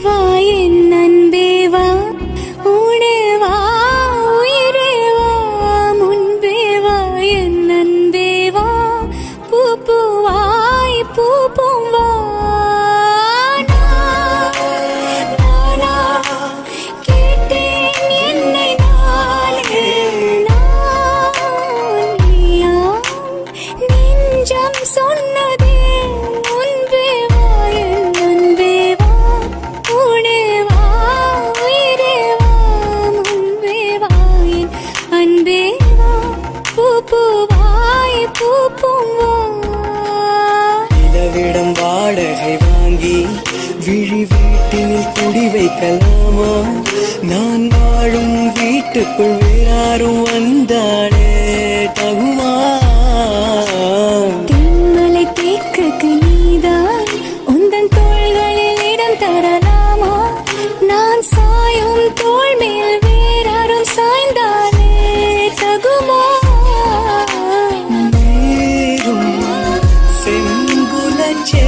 வா என் அன்பே வா, உடே வா உயிரே வா, முன்பே வா என் அன்பே வா, பூ பூவாய் பூ பூவா. நானா கேட்டேன் என்னை நானே, நான் நீயா நெஞ்சம் சொன்னதே, முன்பே வா என் அன்பே வா, உடே வா உயிரே வா, முன்பே வா என் அன்பே வா, பூ பூவாய் பூ பூவா. நிலவிடம் வாடகை வாங்கி விழி வீட்டினில் குடி வைக்கலாமா? நான் வாழும் வீட்டுக்குள் வேறாரும் வந்தாலே தகுமா? தென்மலை தேக்குக்கு நீதான், உந்தன் தோள்களில் இடம் தரலாமா? நான் சாயும் தோள் மேல் வேறாரும் சாய்ந்தாலே தகுமா? நீரும் செங்குலச்சே